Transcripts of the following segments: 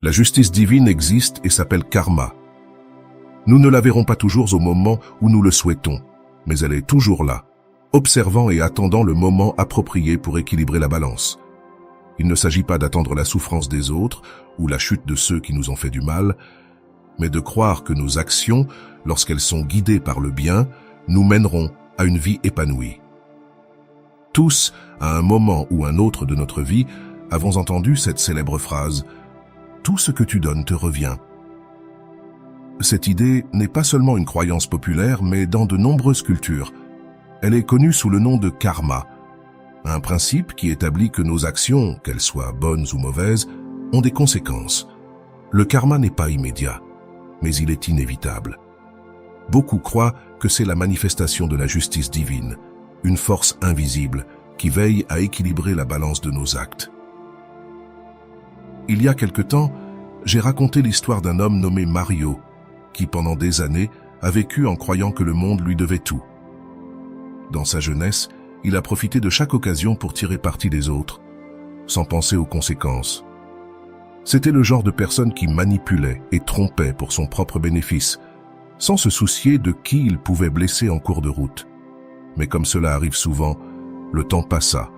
La justice divine existe et s'appelle karma. Nous ne la verrons pas toujours au moment où nous le souhaitons, mais elle est toujours là, observant et attendant le moment approprié pour équilibrer la balance. Il ne s'agit pas d'attendre la souffrance des autres ou la chute de ceux qui nous ont fait du mal, mais de croire que nos actions, lorsqu'elles sont guidées par le bien, nous mèneront à une vie épanouie. Tous, à un moment ou un autre de notre vie, avons entendu cette célèbre phrase « Tout ce que tu donnes te revient ». Cette idée n'est pas seulement une croyance populaire, mais dans de nombreuses cultures. Elle est connue sous le nom de karma, un principe qui établit que nos actions, qu'elles soient bonnes ou mauvaises, ont des conséquences. Le karma n'est pas immédiat, mais il est inévitable. Beaucoup croient que c'est la manifestation de la justice divine, une force invisible qui veille à équilibrer la balance de nos actes. Il y a quelque temps, j'ai raconté l'histoire d'un homme nommé Mario, qui pendant des années a vécu en croyant que le monde lui devait tout. Dans sa jeunesse, il a profité de chaque occasion pour tirer parti des autres, sans penser aux conséquences. C'était le genre de personne qui manipulait et trompait pour son propre bénéfice, sans se soucier de qui il pouvait blesser en cours de route. Mais comme cela arrive souvent, le temps passa,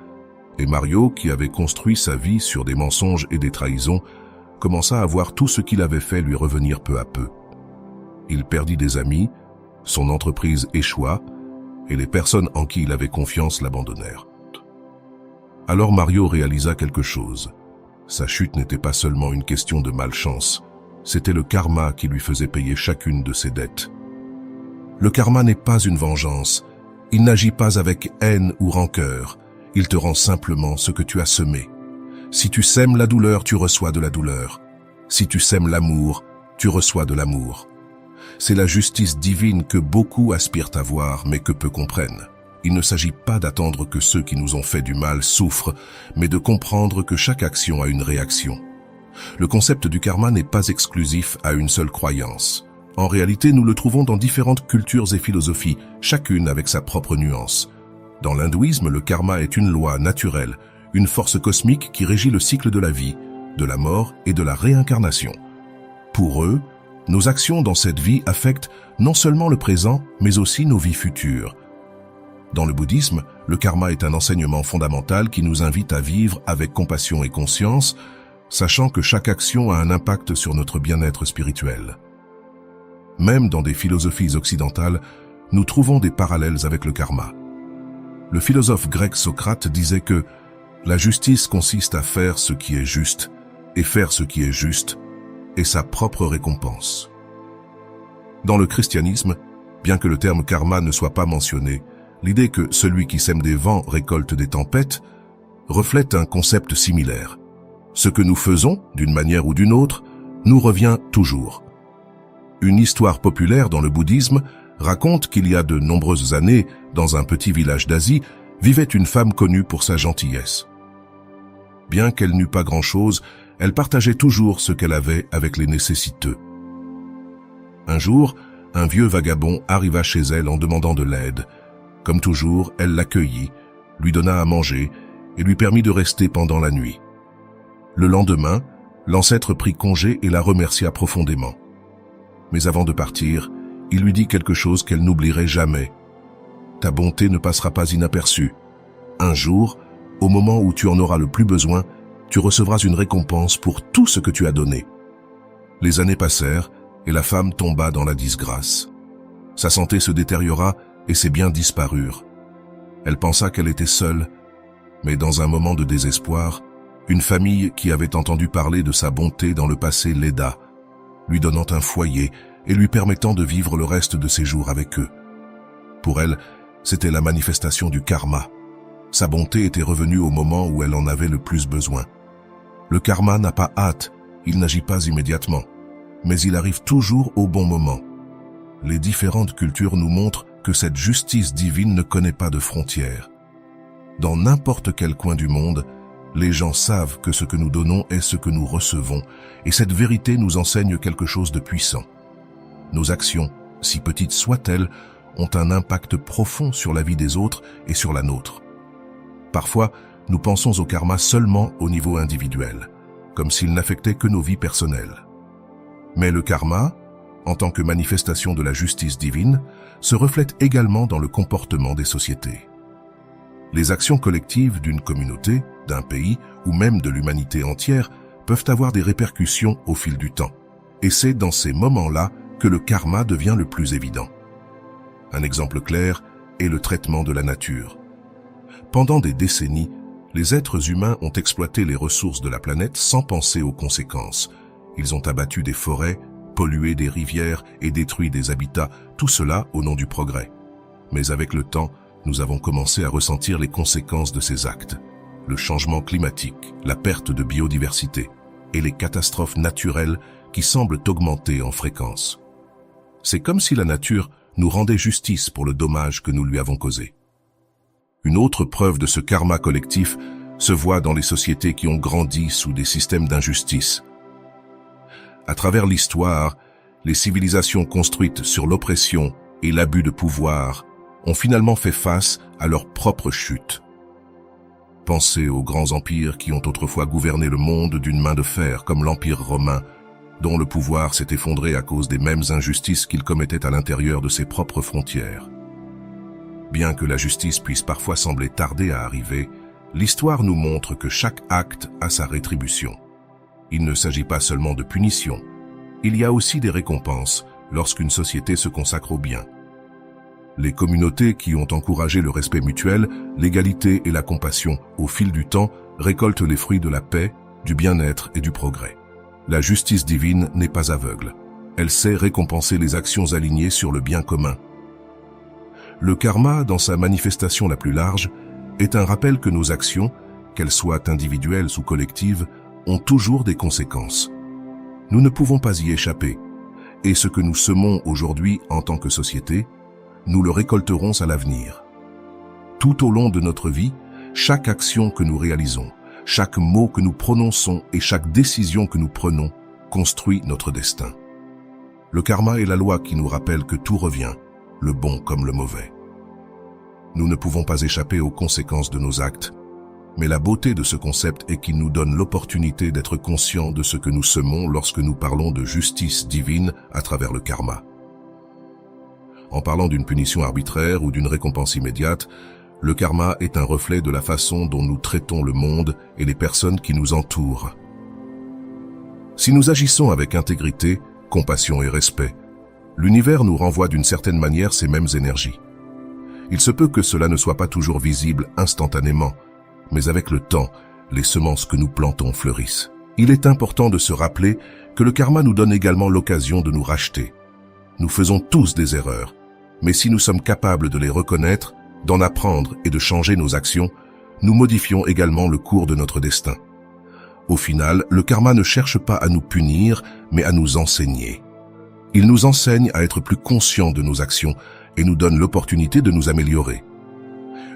et Mario, qui avait construit sa vie sur des mensonges et des trahisons, commença à voir tout ce qu'il avait fait lui revenir peu à peu. Il perdit des amis, son entreprise échoua, et les personnes en qui il avait confiance l'abandonnèrent. Alors Mario réalisa quelque chose. Sa chute n'était pas seulement une question de malchance, c'était le karma qui lui faisait payer chacune de ses dettes. Le karma n'est pas une vengeance, il n'agit pas avec haine ou rancœur, il te rend simplement ce que tu as semé. Si tu sèmes la douleur, tu reçois de la douleur. Si tu sèmes l'amour, tu reçois de l'amour. C'est la justice divine que beaucoup aspirent à voir, mais que peu comprennent. Il ne s'agit pas d'attendre que ceux qui nous ont fait du mal souffrent, mais de comprendre que chaque action a une réaction. Le concept du karma n'est pas exclusif à une seule croyance. En réalité, nous le trouvons dans différentes cultures et philosophies, chacune avec sa propre nuance. Dans l'hindouisme, le karma est une loi naturelle, une force cosmique qui régit le cycle de la vie, de la mort et de la réincarnation. Pour eux, nos actions dans cette vie affectent non seulement le présent, mais aussi nos vies futures. Dans le bouddhisme, le karma est un enseignement fondamental qui nous invite à vivre avec compassion et conscience, sachant que chaque action a un impact sur notre bien-être spirituel. Même dans des philosophies occidentales, nous trouvons des parallèles avec le karma. Le philosophe grec Socrate disait que la justice consiste à faire ce qui est juste, et faire ce qui est juste est sa propre récompense. Dans le christianisme, bien que le terme karma ne soit pas mentionné, l'idée que celui qui sème des vents récolte des tempêtes reflète un concept similaire. Ce que nous faisons, d'une manière ou d'une autre, nous revient toujours. Une histoire populaire dans le bouddhisme raconte qu'il y a de nombreuses années, dans un petit village d'Asie, vivait une femme connue pour sa gentillesse. Bien qu'elle n'eût pas grand-chose, elle partageait toujours ce qu'elle avait avec les nécessiteux. Un jour, un vieux vagabond arriva chez elle en demandant de l'aide. Comme toujours, elle l'accueillit, lui donna à manger et lui permit de rester pendant la nuit. Le lendemain, l'ancêtre prit congé et la remercia profondément. Mais avant de partir, il lui dit quelque chose qu'elle n'oublierait jamais. « Ta bonté ne passera pas inaperçue. Un jour, au moment où tu en auras le plus besoin, tu recevras une récompense pour tout ce que tu as donné. » Les années passèrent et la femme tomba dans la disgrâce. Sa santé se détériora et ses biens disparurent. Elle pensa qu'elle était seule, mais dans un moment de désespoir, une famille qui avait entendu parler de sa bonté dans le passé l'aida, lui donnant un foyer et lui permettant de vivre le reste de ses jours avec eux. Pour elle, c'était la manifestation du karma. Sa bonté était revenue au moment où elle en avait le plus besoin. Le karma n'a pas hâte, il n'agit pas immédiatement, mais il arrive toujours au bon moment. Les différentes cultures nous montrent que cette justice divine ne connaît pas de frontières. Dans n'importe quel coin du monde, les gens savent que ce que nous donnons est ce que nous recevons, et cette vérité nous enseigne quelque chose de puissant. Nos actions, si petites soient-elles, ont un impact profond sur la vie des autres et sur la nôtre. Parfois, nous pensons au karma seulement au niveau individuel. comme s'il n'affectait que nos vies personnelles. Mais le karma, en tant que manifestation de la justice divine, se reflète également dans le comportement des sociétés. Les actions collectives d'une communauté, d'un pays ou même de l'humanité entière peuvent avoir des répercussions au fil du temps. Et c'est dans ces moments-là que le karma devient le plus évident. Un exemple clair est le traitement de la nature. Pendant des décennies, les êtres humains ont exploité les ressources de la planète sans penser aux conséquences. Ils ont abattu des forêts, pollué des rivières et détruit des habitats, tout cela au nom du progrès. Mais avec le temps, nous avons commencé à ressentir les conséquences de ces actes. Le changement climatique, la perte de biodiversité et les catastrophes naturelles qui semblent augmenter en fréquence. C'est comme si la nature nous rendait justice pour le dommage que nous lui avons causé. Une autre preuve de ce karma collectif se voit dans les sociétés qui ont grandi sous des systèmes d'injustice. À travers l'histoire, les civilisations construites sur l'oppression et l'abus de pouvoir ont finalement fait face à leur propre chute. Pensez aux grands empires qui ont autrefois gouverné le monde d'une main de fer, comme l'Empire romain, dont le pouvoir s'est effondré à cause des mêmes injustices qu'il commettait à l'intérieur de ses propres frontières. Bien que la justice puisse parfois sembler tarder à arriver, l'histoire nous montre que chaque acte a sa rétribution. Il ne s'agit pas seulement de punition, il y a aussi des récompenses lorsqu'une société se consacre au bien. Les communautés qui ont encouragé le respect mutuel, l'égalité et la compassion au fil du temps récoltent les fruits de la paix, du bien-être et du progrès. La justice divine n'est pas aveugle. Elle sait récompenser les actions alignées sur le bien commun. Le karma, dans sa manifestation la plus large, est un rappel que nos actions, qu'elles soient individuelles ou collectives, ont toujours des conséquences. Nous ne pouvons pas y échapper, et ce que nous semons aujourd'hui en tant que société, nous le récolterons à l'avenir. Tout au long de notre vie, chaque action que nous réalisons, chaque mot que nous prononçons et chaque décision que nous prenons construit notre destin. Le karma est la loi qui nous rappelle que tout revient, le bon comme le mauvais. Nous ne pouvons pas échapper aux conséquences de nos actes, mais la beauté de ce concept est qu'il nous donne l'opportunité d'être conscients de ce que nous semons lorsque nous parlons de justice divine à travers le karma. En parlant d'une punition arbitraire ou d'une récompense immédiate, le karma est un reflet de la façon dont nous traitons le monde et les personnes qui nous entourent. Si nous agissons avec intégrité, compassion et respect, l'univers nous renvoie d'une certaine manière ces mêmes énergies. Il se peut que cela ne soit pas toujours visible instantanément, mais avec le temps, les semences que nous plantons fleurissent. Il est important de se rappeler que le karma nous donne également l'occasion de nous racheter. Nous faisons tous des erreurs, mais si nous sommes capables de les reconnaître, d'en apprendre et de changer nos actions, nous modifions également le cours de notre destin. Au final, le karma ne cherche pas à nous punir, mais à nous enseigner. Il nous enseigne à être plus conscients de nos actions et nous donne l'opportunité de nous améliorer.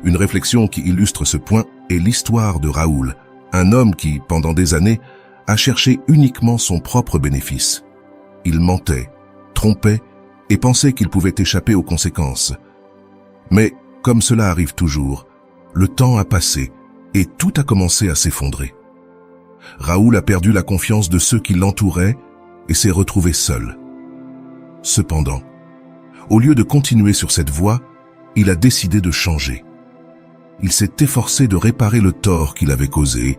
Une réflexion qui illustre ce point est l'histoire de Raoul, un homme qui, pendant des années, a cherché uniquement son propre bénéfice. Il mentait, trompait et pensait qu'il pouvait échapper aux conséquences. Mais, comme cela arrive toujours, le temps a passé et tout a commencé à s'effondrer. Raoul a perdu la confiance de ceux qui l'entouraient et s'est retrouvé seul. Cependant, au lieu de continuer sur cette voie, il a décidé de changer. Il s'est efforcé de réparer le tort qu'il avait causé,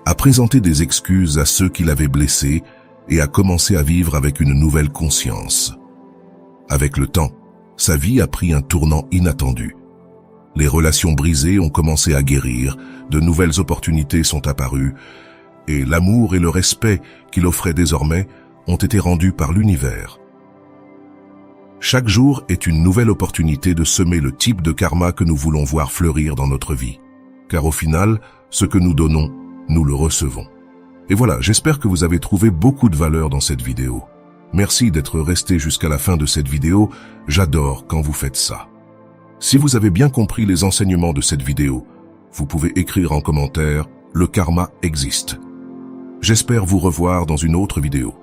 a présenté des excuses à ceux qui l'avaient blessé et a commencé à vivre avec une nouvelle conscience. Avec le temps, sa vie a pris un tournant inattendu. Les relations brisées ont commencé à guérir, de nouvelles opportunités sont apparues, et l'amour et le respect qu'il offrait désormais ont été rendus par l'univers. Chaque jour est une nouvelle opportunité de semer le type de karma que nous voulons voir fleurir dans notre vie. Car au final, ce que nous donnons, nous le recevons. Et voilà, j'espère que vous avez trouvé beaucoup de valeur dans cette vidéo. Merci d'être resté jusqu'à la fin de cette vidéo, j'adore quand vous faites ça. Si vous avez bien compris les enseignements de cette vidéo, vous pouvez écrire en commentaire « Le karma existe ». J'espère vous revoir dans une autre vidéo.